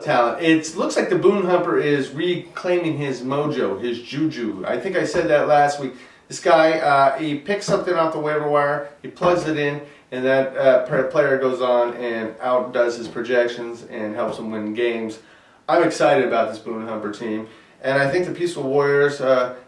talent. It looks like the Boone Humper is reclaiming his mojo, his juju. I think I said that last week. This guy, he picks something off the waiver wire, he plugs it in, and that player goes on and outdoes his projections and helps him win games. I'm excited about this Boone Humper team, and I think the Peaceful Warriors,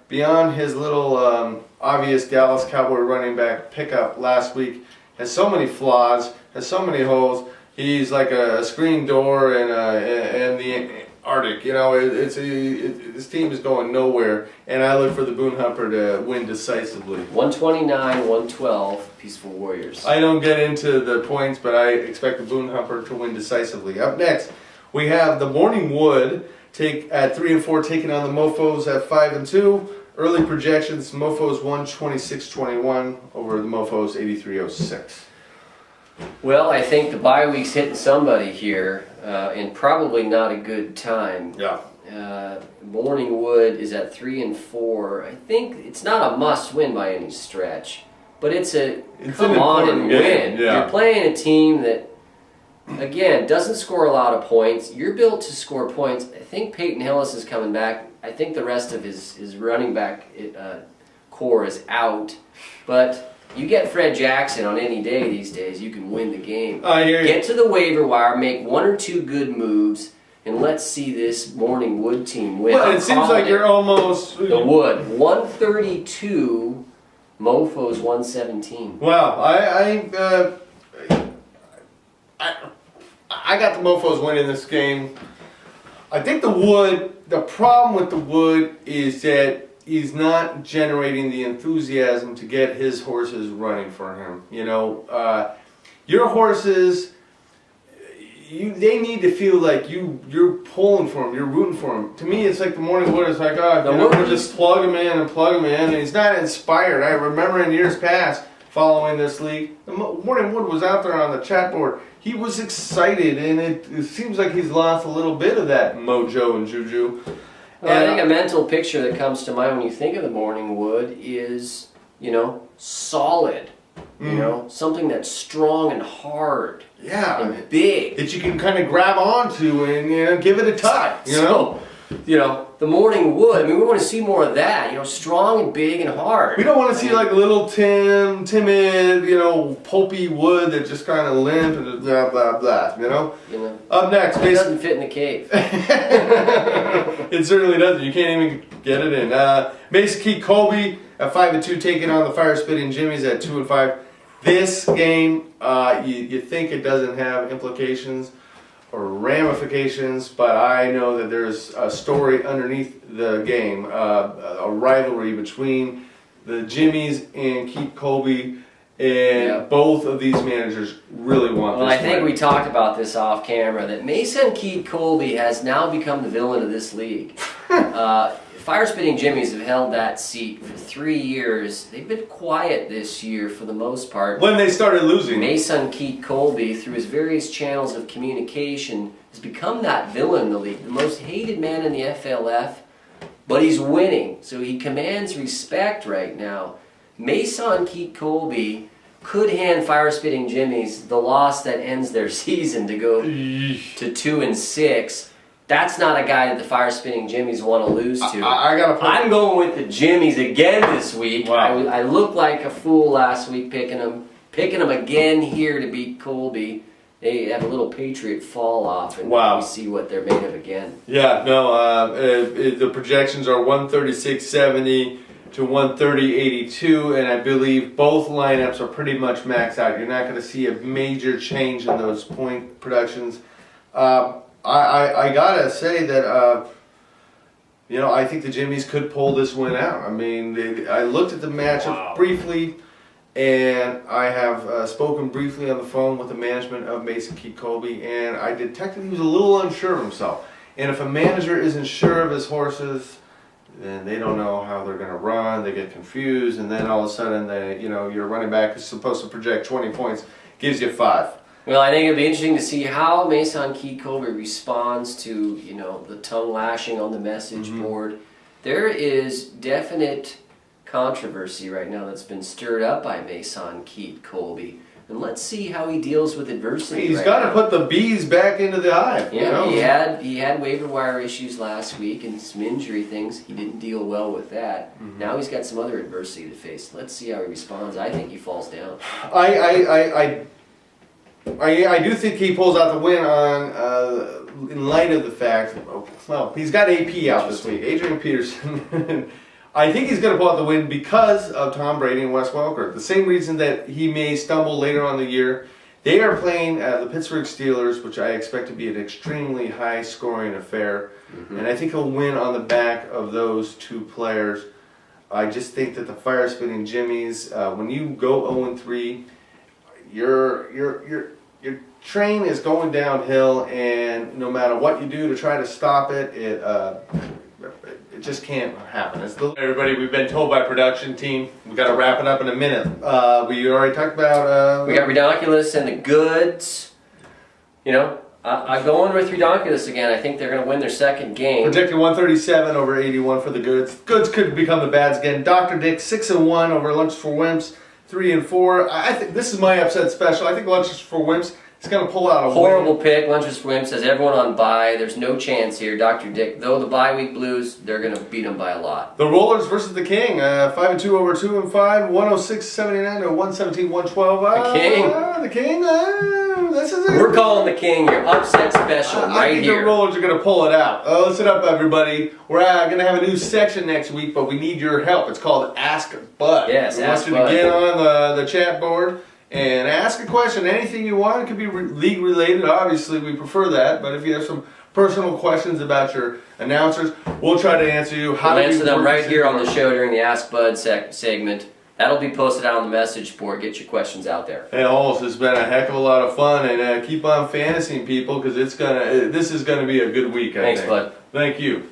beyond his little obvious Dallas Cowboy running back pickup last week, has so many flaws, has so many holes. He's like a screen door in the Arctic. You know, this team is going nowhere, and I look for the Boone Humper to win decisively. 129-112, Peaceful Warriors. I don't get into the points, but I expect the Boone Humper to win decisively. Up next, we have the Morning Wood at 3-4 taking on the Mofos at 5-2. Early projections: Mofos 126-21 over the Mofos 83-06. Well, I think the bye week's hitting somebody here, and probably not a good time. Yeah. Morning Wood is at 3-4. I think it's not a must-win by any stretch, but it's come on and win. Yeah. You're playing a team that, again, doesn't score a lot of points. You're built to score points. I think Peyton Hillis is coming back. I think the rest of his running back core is out, but you get Fred Jackson on any day these days, you can win the game. I hear you. Get to the waiver wire, make one or two good moves, and let's see this Morning Wood team win. Well, it seems like you're almost... The Wood, 132, Mofos 117. Well, I got the Mofos winning this game. I think the problem with the Wood is that he's not generating the enthusiasm to get his horses running for him. You know, your horses, they need to feel like you're pulling for him, you're rooting for him. To me, it's like the Morning Wood is like, we'll just plug him in, and he's not inspired. I remember in years past following this league, the Morning Wood was out there on the chat board. He was excited, and it seems like he's lost a little bit of that mojo and juju. Well, I think a mental picture that comes to mind when you think of the Morning Wood is, solid. You know, something that's strong and hard. Yeah. And big. That you can kind of grab onto and, give it a touch. The Morning Wood, we want to see more of that, strong and big and hard. We don't want to see like little timid, pulpy Wood that just kind of limp and blah, blah, blah, Up next, it doesn't fit in the cave. It certainly doesn't. You can't even get it in. Mason Keith Colby at 5-2 taking on the Fire Spitting Jimmies at 2-5. This game, you think it doesn't have implications or ramifications, but I know that there's a story underneath the game, a rivalry between the Jimmies and Keith Colby, and both of these managers really want this. Well, I think we talked about this off camera, that Mason Keith Colby has now become the villain of this league. Fire Spitting Jimmies have held that seat for 3 years. They've been quiet this year for the most part. When they started losing. Mason Keith Colby, through his various channels of communication, has become that villain in the league. The most hated man in the FLF, but he's winning. So he commands respect right now. Mason Keith Colby could hand Fire Spitting Jimmies the loss that ends their season to go to 2-6. That's not a guy that the Fire Spitting Jimmies want to lose to. I'm going with the Jimmies again this week. Wow. I looked like a fool last week picking them again here to beat Colby. They had a little Patriot fall off, and we see what they're made of again. Yeah, no, the projections are 136.70 to 130.82, and I believe both lineups are pretty much maxed out. You're not going to see a major change in those point productions. I gotta say that I think the Jimmies could pull this win out. I looked at the matchup briefly, and I have spoken briefly on the phone with the management of Mason Keith Colby, and I detected he was a little unsure of himself. And if a manager isn't sure of his horses, then they don't know how they're going to run. They get confused, and then all of a sudden, your running back is supposed to project 20 points, gives you 5. Well, I think it'll be interesting to see how Mason Keith Colby responds to, the tongue lashing on the message board. There is definite controversy right now that's been stirred up by Mason Keith Colby. and let's see how he deals with adversity. He's right got to now. put the bees back into the hive. Yeah, you know? he had waiver wire issues last week and some injury things. He didn't deal well with that. Now he's got some other adversity to face. Let's see how he responds. I think he falls down. I do think he pulls out the win on in light of the fact. Well, he's got AP out this week. Adrian Peterson. I think he's going to pull out the win because of Tom Brady and Wes Welker. The same reason that he may stumble later on in the year. They are playing the Pittsburgh Steelers, which I expect to be an extremely high-scoring affair. And I think he'll win on the back of those two players. I just think that the fire-spinning Jimmies, when you go 0-3, your train is going downhill, and no matter what you do to try to stop it, it just can't happen. Everybody, we've been told by production team, we got to wrap it up in a minute. We already talked about... we got Redonkulous and the Goods. You know, I'm going with Redonkulous again. I think they're going to win their second game. Projected 137 over 81 for the Goods. Goods could become the Bads again. Dr. Dick 6-1 over Lunches for Wimps 3-4. I think this is my upset special. I think Lunches for Wimps is going to pull out a Horrible win. pick. Lunches for Wimps has everyone on bye. There's no chance here. Dr. Dick, though the bye week Blues, they're going to beat them by a lot. The Rollers versus the King. 5-2 over 2-5. 106-79 to 117-112. The King. The King. This is it. We're calling the King your upset special I right think here. the Rollers are going to pull it out. Listen up, everybody. We're going to have a new section next week, but we need your help. It's called Ask Bud. Yes, we Ask want you Bud. to get on the chat board and ask a question. Anything you want. It could be league related. Obviously, we prefer that. But if you have some personal questions about your announcers, we'll try to answer you. We'll answer them right here on the show during the Ask Bud segment. That'll be posted out on the message board. Get your questions out there. Hey, almost. It's been a heck of a lot of fun, and keep on fantasying, people, because this is gonna be a good week. Thanks, I think. Bud. Thank you.